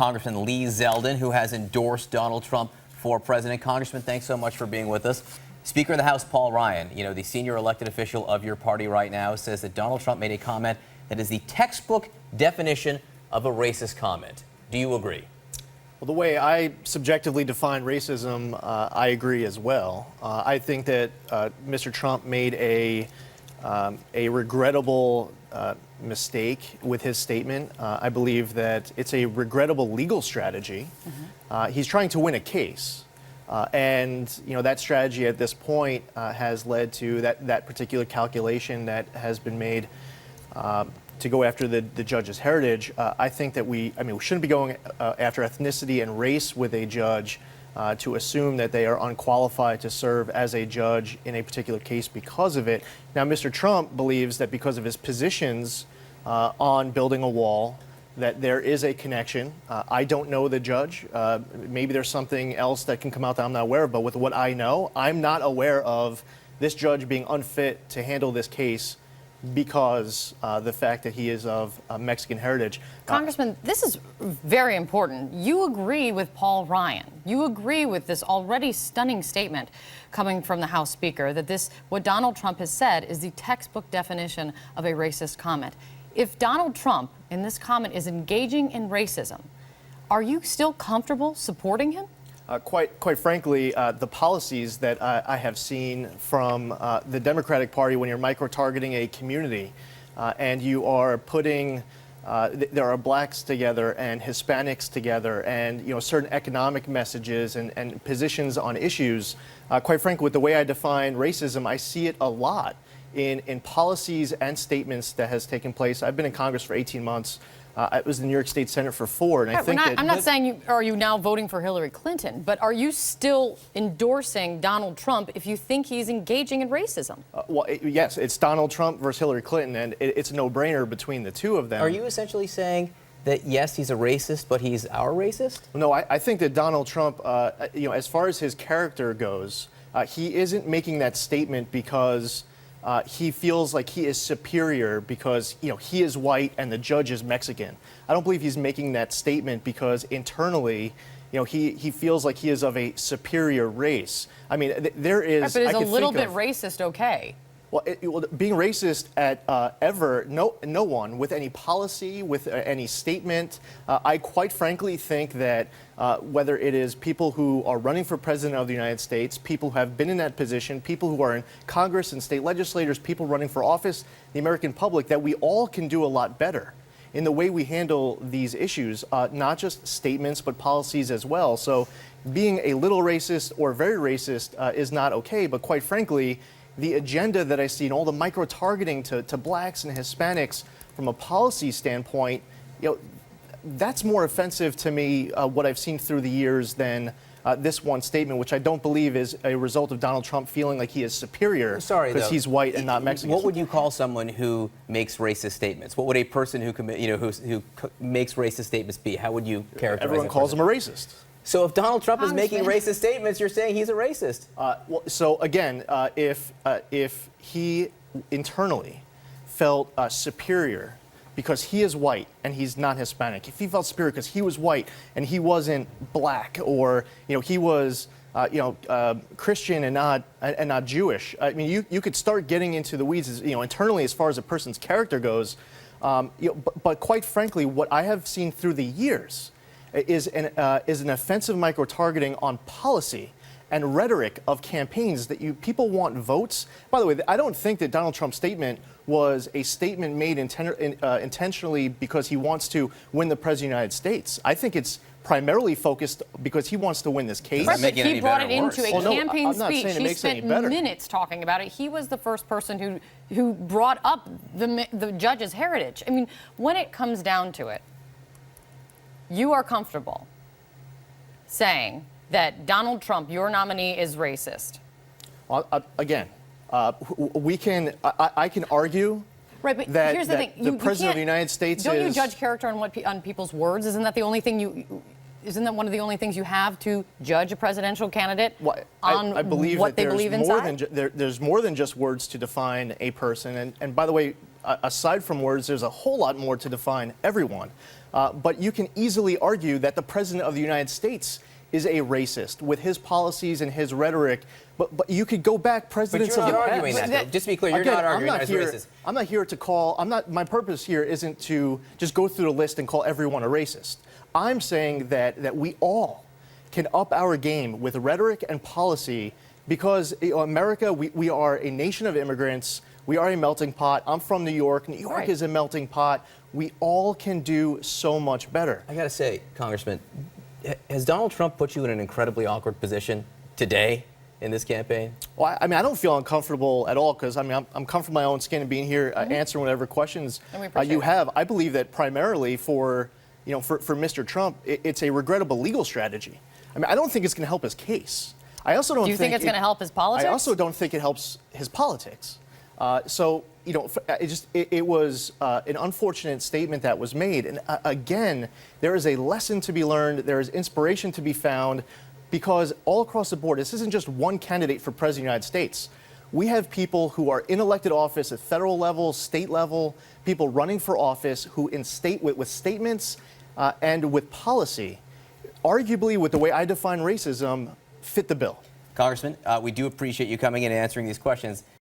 Congressman Lee Zeldin, who has endorsed Donald Trump for president. Congressman, thanks so much for being with us. Speaker of the House Paul Ryan, the senior elected official of your party right now, says that Donald Trump made a comment that is the textbook definition of a racist comment. Do you agree? Well, the way I subjectively define racism, I agree as well. I think that Mr. Trump made a regrettable mistake with his statement. I believe that it's a regrettable legal strategy. He's trying to win a case. And that strategy at this point has led to that particular calculation that has been made to go after the judge's heritage. I think that we shouldn't be going after ethnicity and race with a judge to assume that they are unqualified to serve as a judge in a particular case because of it. Now, Mr. Trump believes that because of his positions on building a wall, that there is a connection. I don't know the judge. Maybe there's something else that can come out that I'm not aware of, but with what I know, I'm not aware of this judge being unfit to handle this case because the fact that he is of Mexican heritage. Congressman, this is very important. You agree with Paul Ryan. You agree with this already stunning statement coming from the House Speaker that what Donald Trump has said is the textbook definition of a racist comment. If Donald Trump in this comment is engaging in racism, are you still comfortable supporting him? Quite frankly, the policies that I have seen from the Democratic Party when you're micro-targeting a community and you are putting, there are blacks together and Hispanics together and certain economic messages and positions on issues, quite frankly, with the way I define racism, I see it a lot in policies and statements that has taken place. I've been in Congress for 18 months. I was in the New York State Senate for 4, and I think I'm not saying are you now voting for Hillary Clinton, but are you still endorsing Donald Trump if you think he's engaging in racism? Yes, it's Donald Trump versus Hillary Clinton, and it's a no-brainer between the two of them. Are you essentially saying that, yes, he's a racist, but he's our racist? No, I think that Donald Trump, as far as his character goes, he isn't making that statement because he feels like he is superior because, he is white and the judge is Mexican. I don't believe he's making that statement because internally, he feels like he is of a superior race. I mean, there is... Right, but is a little bit racist okay? Well, being racist at no one with any policy, with any statement, I quite frankly think that whether it is people who are running for president of the United States, people who have been in that position, people who are in Congress and state legislators, people running for office, the American public, that we all can do a lot better in the way we handle these issues, not just statements, but policies as well. So being a little racist or very racist is not okay, but quite frankly, the agenda that I see in all the micro-targeting to blacks and Hispanics from a policy standpoint, that's more offensive to me, what I've seen through the years than this one statement, which I don't believe is a result of Donald Trump feeling like he is superior because he's white and not Mexican. What would you call someone who makes racist statements? What would a person who makes racist statements be? How would you characterize Everyone calls him a racist. So if Donald Trump is making racist statements, you're saying he's a racist? So again, if he internally felt superior because he is white and he's not Hispanic, if he felt superior because he was white and he wasn't black, or he was Christian and not Jewish, I mean, you could start getting into the weeds, internally as far as a person's character goes. But quite frankly, what I have seen through the years is an offensive micro-targeting on policy and rhetoric of campaigns that people want votes. By the way, I don't think that Donald Trump's statement was a statement made intentionally because he wants to win the president of the United States. I think it's primarily focused because he wants to win this case. Right, but he brought it into a campaign speech. He spent better. minutes talking about it. He was the first person who brought up the judge's heritage. I mean, when it comes down to it, you are comfortable saying that Donald Trump, your nominee, is racist? Again, I can argue right, but that, here's the thing. The president of the United States don't you judge character on people's words? Isn't that the only thing isn't that one of the only things you have to judge a presidential candidate on I believe what that they believe inside? There's more than just words to define a person. And by the way, aside from words, there's a whole lot more to define everyone. But you can easily argue that the President of the United States is a racist with his policies and his rhetoric. But you could go back presidents But you're of the not past. arguing that, though. Just to be clear, you're Again, not arguing I'm not as here, racist. I'm not here to call. My purpose here isn't to just go through the list and call everyone a racist. I'm saying that we all can up our game with rhetoric and policy because America, we are a nation of immigrants. We are a melting pot. I'm from New York. New York Right. is a melting pot. We all can do so much better. I got to say, Congressman, has Donald Trump put you in an incredibly awkward position today in this campaign? Well, I mean, I don't feel uncomfortable at all because I'm comfortable in my own skin and being here answering whatever questions And we appreciate you it. have. I believe that primarily for Mr. Trump, it's a regrettable legal strategy. I mean, I don't think it's going to help his case. I also don't Do you think it's going to help his politics? I also don't think it helps his politics. It was an unfortunate statement that was made. And again, there is a lesson to be learned. There is inspiration to be found because all across the board, this isn't just one candidate for President of the United States. We have people who are in elected office at federal level, state level, people running for office who with statements and with policy, arguably with the way I define racism, fit the bill. Congressman, we do appreciate you coming in and answering these questions.